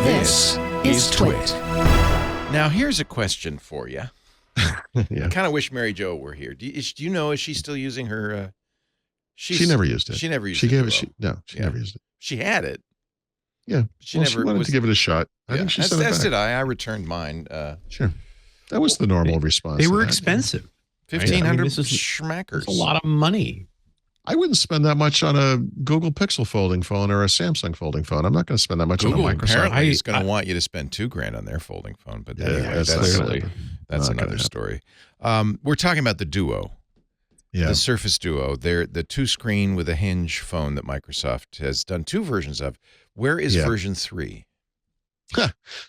This is TWiT. Now, here's a question for you. Yeah. I kind of wish Mary Jo were here. Do you know, is she still using her... She never used it. She never used she it. Gave it. She never used it. She had it. Yeah. She well, never she wanted to give it a shot. I think she sent it back. As did I. I returned mine. Sure. That was the normal response. They were expensive. 1,500 schmackers. That's a lot of money. I wouldn't spend that much on a Google Pixel folding phone or a Samsung folding phone. I'm not going to spend that much Google on a Microsoft. Apparently is going to want you to spend $2,000 on their folding phone, but anyway, that's another story. We're talking about the Duo, the Surface Duo. They're the 2-screen with a hinge phone that Microsoft has done 2 versions of. Where is version 3?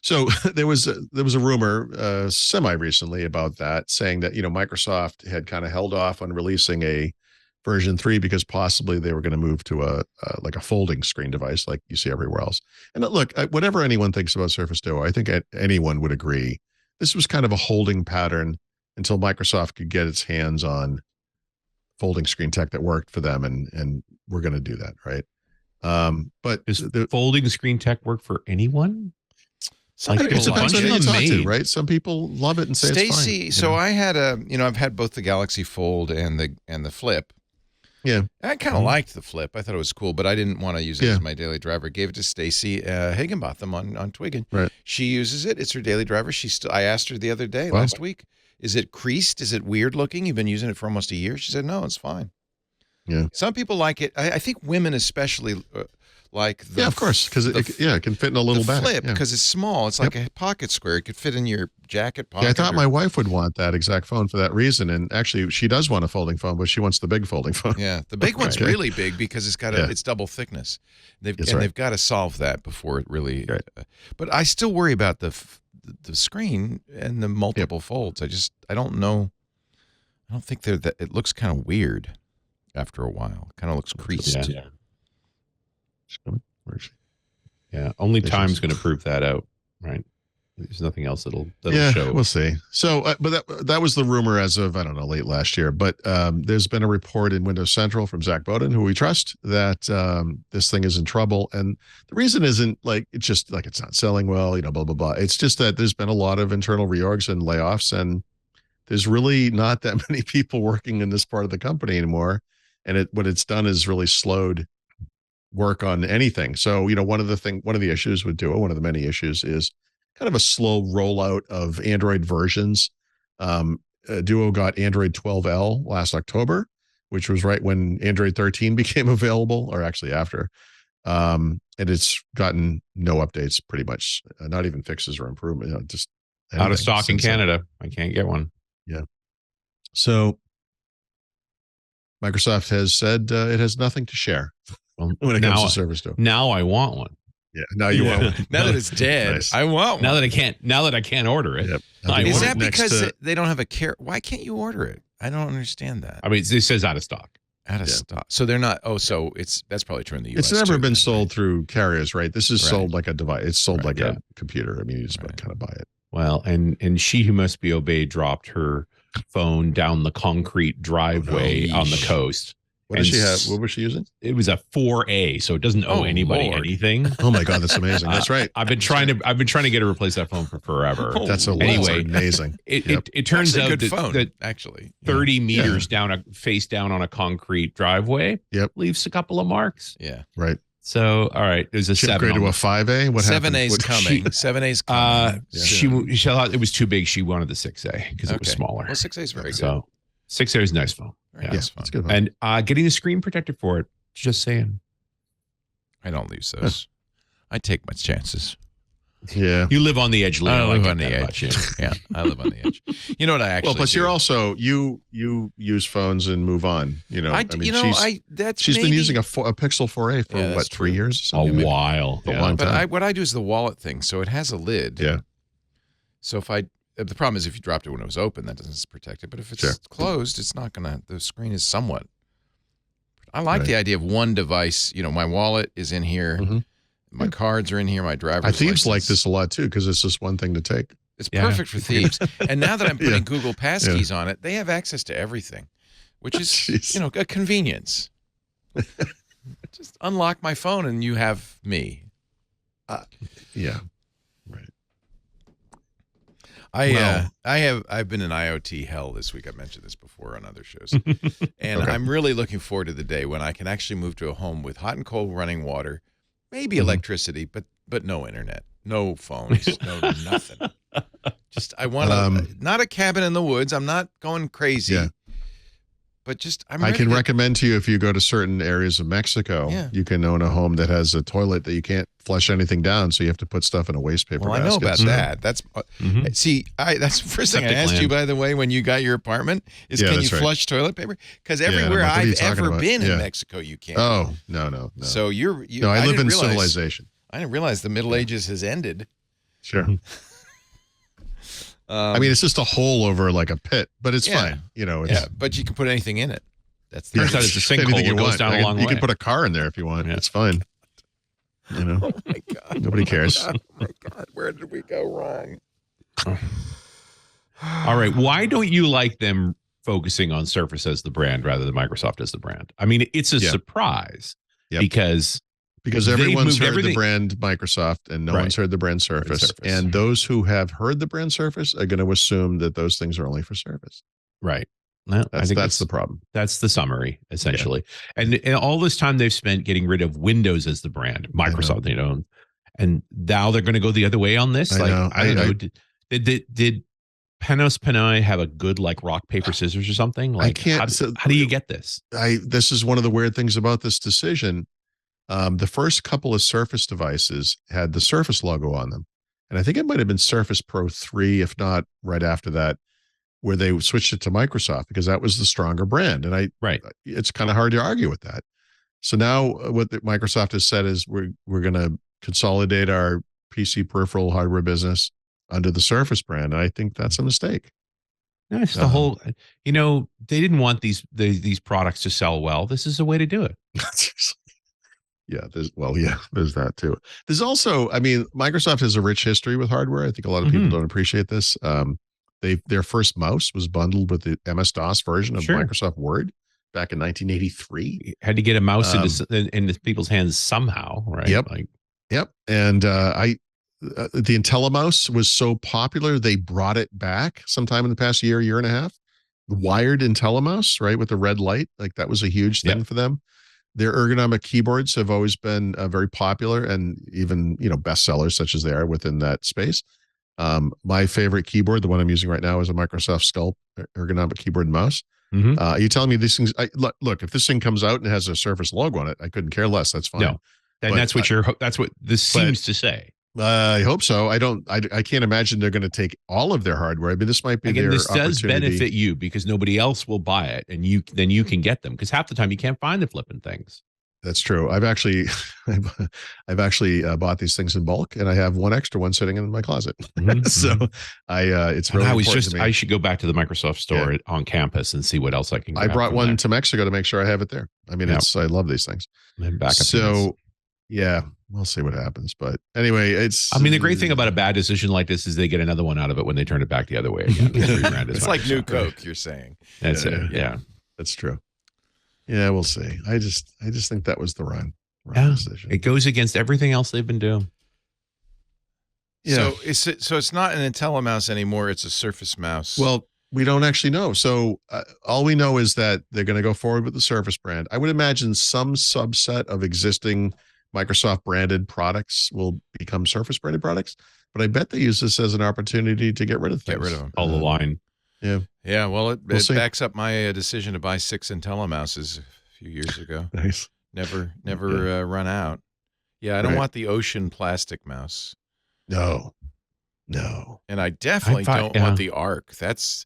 So there was a rumor semi recently about that, saying that Microsoft had kind of held off on releasing a version 3 because possibly they were going to move to a folding screen device like you see everywhere else. And look, whatever anyone thinks about Surface Duo, I think anyone would agree this was kind of a holding pattern until Microsoft could get its hands on folding screen tech that worked for them, and we're going to do that, right? But does the folding screen tech work for anyone? Some people depends on who you talk to, right? Some people love it and say it's fine. Stacey, so I had I've had both the Galaxy Fold and the Flip. Yeah. I kind of liked the Flip. I thought it was cool, but I didn't want to use it as my daily driver. Gave it to Stacey Higginbotham on Twiggin. Right. She uses it. It's her daily driver. I asked her the other day, last week, is it creased? Is it weird looking? You've been using it for almost a year. She said, no, it's fine. Yeah. Some people like it. I think women especially like the... Yeah, of course, because it can fit in a little bag. Flip, because it's small. It's like a pocket square. It could fit in your jacket pocket. Yeah, I thought my wife would want that exact phone for that reason. And actually, she does want a folding phone, but she wants the big folding phone. Yeah, the big one's really big because it's got it's double thickness. They've got to solve that before it really... but I still worry about the screen and the multiple folds. I don't know. I don't think they're that... It looks kind of weird after a while. It kind of looks creased. Yeah. Yeah, only time's going to prove that out, right? There's nothing else that'll show. We'll see. So, but that was the rumor as of, I don't know, late last year. But there's been a report in Windows Central from Zach Bowden, who we trust, that this thing is in trouble. And the reason isn't it's just like it's not selling well, blah, blah, blah. It's just that there's been a lot of internal reorgs and layoffs, and there's really not that many people working in this part of the company anymore. And what it's done is really slowed work on anything. So, one of the issues with Duo, one of the many issues, is kind of a slow rollout of Android versions. Duo got Android 12L last October, which was right when Android 13 became available, or actually after. And it's gotten no updates, pretty much, not even fixes or improvement. Just out of stock in Canada. I can't get one. Yeah. So Microsoft has said it has nothing to share when it comes to Surface Duo. Now I want one. Yeah, now you want one. Now that it's dead, nice. I want one. Now that I can't order it. Yep. Is that because they don't have a care? Why can't you order it? I don't understand that. I mean, it says out of stock. Out of stock. So they're not. Oh, so that's probably true in the US. It's never been sold through carriers, right? This is sold like a device. It's sold like a computer. I mean, you just kind of buy it. Well, and she who must be obeyed dropped her phone down the concrete driveway on the coast. What did she have? What was she using? It was a 4A, so it doesn't owe anybody anything. Oh my God, that's amazing. That's right. I've been trying to get her to replace that phone for forever. That's amazing. It turns out that actually 30 meters down face down on a concrete driveway leaves a couple of marks. Yeah. Right. So, all right, there's a 7. Upgrade to a 5A? What happened? 7A's coming. 7A's coming. She thought it was too big. She wanted the 6A because it was smaller. Well, 6A is very good. So 6A is a nice phone. That's good. And getting the screen protector for it, just saying. I don't use those. I take my chances. Yeah. You live on the edge, Leo. I live on the edge. Yeah, I live on the edge. You know what I actually Well, plus do? you're also, you use phones and move on. She's been using a Pixel 4a for what, 3 years or something? A while. A long time. But what I do is the wallet thing. So it has a lid. Yeah. So the problem is if you dropped it when it was open, that doesn't protect it. But if it's closed, it's not going to, the screen is somewhat. I like the idea of one device. My wallet is in here. Mm-hmm. My cards are in here. My driver's license. Thieves like this a lot too because it's just one thing to take. It's perfect for thieves. And now that I'm putting Google Passkeys on it, they have access to everything, which is a convenience. Just unlock my phone and you have me. Yeah. I've been in IoT hell this week. I've mentioned this before on other shows. And I'm really looking forward to the day when I can actually move to a home with hot and cold running water, maybe electricity, but no internet, no phones, no nothing. Just I want not a cabin in the woods. I'm not going crazy. Yeah. But just I can recommend to you, if you go to certain areas of Mexico, you can own a home that has a toilet that you can't flush anything down, so you have to put stuff in a waste paper basket. I know about that. That's that's the first thing I asked you, by the way, when you got your apartment, is can you flush toilet paper? Because everywhere I've ever been in Mexico, you can't. Oh, no. So I live in civilization. I didn't realize the Middle Ages has ended. Sure. I mean, it's just a hole over like a pit, but it's fine. It's, but you can put anything in it. Turns out it's a sinkhole. It goes down a long way. You can put a car in there if you want. Yeah. It's fine. Oh my God. Nobody cares. Oh my God. Where did we go wrong? All right. Why don't you like them focusing on Surface as the brand rather than Microsoft as the brand? I mean, it's a surprise because everyone's heard the brand Microsoft and no one's heard the brand Surface. And those who have heard the brand Surface are going to assume that those things are only for Surface. Right. No, I think that's the problem. That's the summary, essentially. Yeah. And all this time they've spent getting rid of Windows as the brand, Microsoft, and now they're going to go the other way on this. I don't know. Did Panos Panay have a good rock, paper, scissors or something? I can't. How do you get this? This is one of the weird things about this decision. The first couple of Surface devices had the Surface logo on them. And I think it might have been Surface Pro 3, if not right after that, where they switched it to Microsoft because that was the stronger brand. And it's kind of hard to argue with that. So now what Microsoft has said is we're going to consolidate our PC peripheral hardware business under the Surface brand. And I think that's a mistake. No, it's the whole, they didn't want these products to sell well. This is a way to do it. There's that too. There's also, Microsoft has a rich history with hardware. I think a lot of people don't appreciate this. Their first mouse was bundled with the MS-DOS version of Microsoft Word back in 1983. Had to get a mouse into people's hands somehow, right? Yep. And the IntelliMouse was so popular, they brought it back sometime in the past year and a half. The wired IntelliMouse, right, with the red light, that was a huge thing for them. Their ergonomic keyboards have always been very popular and even, bestsellers such as they are within that space. My favorite keyboard, the one I'm using right now, is a Microsoft Sculpt ergonomic keyboard and mouse. Are you telling me these things? Look, if this thing comes out and has a Surface logo on it, I couldn't care less. That's fine. No, and that's what this seems to say. I hope so. I can't imagine they're going to take all of their hardware. This might be this does benefit you because nobody else will buy it, and then you can get them because half the time you can't find the flipping things. That's true. I've actually bought these things in bulk, and I have one extra one sitting in my closet. So it's really important to me. I should go back to the Microsoft store on campus and see what else I can get. I brought one to Mexico to make sure I have it there. I love these things. And back up. So we'll see what happens. But anyway, the great thing about a bad decision like this is they get another one out of it when they turn it back the other way again. It's like new Coke, you're saying. That's it. Yeah. That's true. Yeah, we'll see. I just think that was the wrong decision. It goes against everything else they've been doing. Yeah. So it's not an IntelliMouse anymore. It's a Surface mouse. Well, we don't actually know. So all we know is that they're going to go forward with the Surface brand. I would imagine some subset of existing Microsoft branded products will become Surface branded products, but I bet they use this as an opportunity to get rid of things. Get rid of them. All the line. Yeah. Yeah. Well, it backs up my decision to buy 6 IntelliMouses a few years ago. Nice. Never run out. Yeah. I don't want the ocean plastic mouse. No. And I definitely don't want the Arc. That's.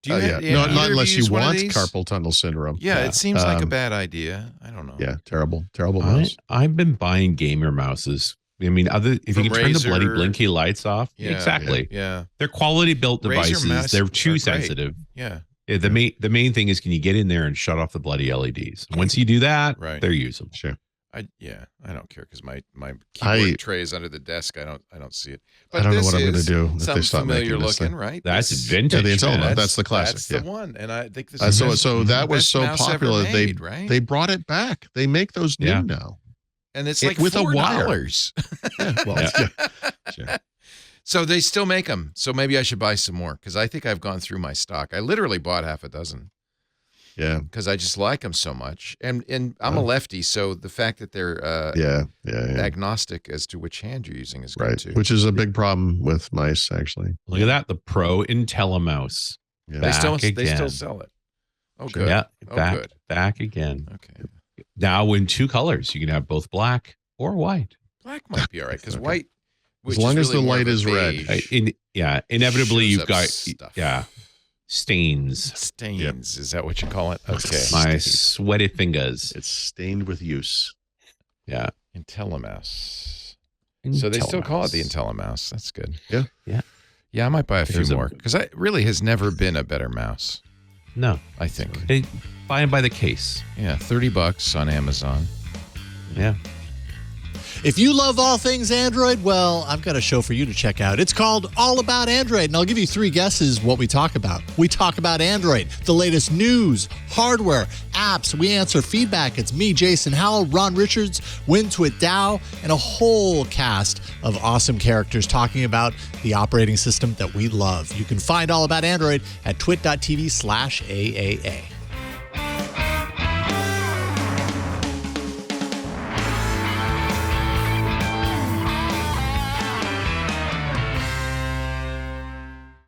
Not unless you want carpal tunnel syndrome. Yeah, it seems like a bad idea. I don't know. Yeah, terrible mouse. I've been buying gamer mouses. If you can turn the bloody blinky lights off, exactly. Yeah, they're quality built devices. They're too sensitive. Yeah. The main thing is, can you get in there and shut off the bloody LEDs? Once you do that, they're usable. Sure. I don't care because my keyboard tray is under the desk. I don't see it. But I don't know what I'm going to do. Something familiar looking, right? That's vintage. Yeah, the IntelliMouse. That's the classic. That's the one, and I think this is so that was so popular. Made, they brought it back. They make those new now, and it's like with $4. a wire. Sure. So they still make them. So maybe I should buy some more because I think I've gone through my stock. I literally bought half a dozen. Yeah, because I just like them so much, and I'm a lefty, so the fact that they're agnostic as to which hand you're using is good too. Which is a big problem with mice, actually. Look at that, the Pro IntelliMouse. Yeah. They still sell it. Oh, good. Yeah, good. Back again. Okay. Now in 2 colors, you can have both black or white. Black might be all right because white, as long as the light is red. Inevitably you've got stuff. Stains. Is that what you call it? Okay. My sweaty fingers. It's stained with use. Yeah. IntelliMouse. So they still call it the IntelliMouse. That's good. Yeah. Yeah, I might buy a few more because it really has never been a better mouse. No. I think. Buy them by the case. Yeah, $30 on Amazon. Yeah. If you love all things Android, well, I've got a show for you to check out. It's called All About Android, and I'll give you 3 guesses what we talk about. We talk about Android, the latest news, hardware, apps. We answer feedback. It's me, Jason Howell, Ron Richards, TWiT Dow, and a whole cast of awesome characters talking about the operating system that we love. You can find All About Android at twit.tv/AAA.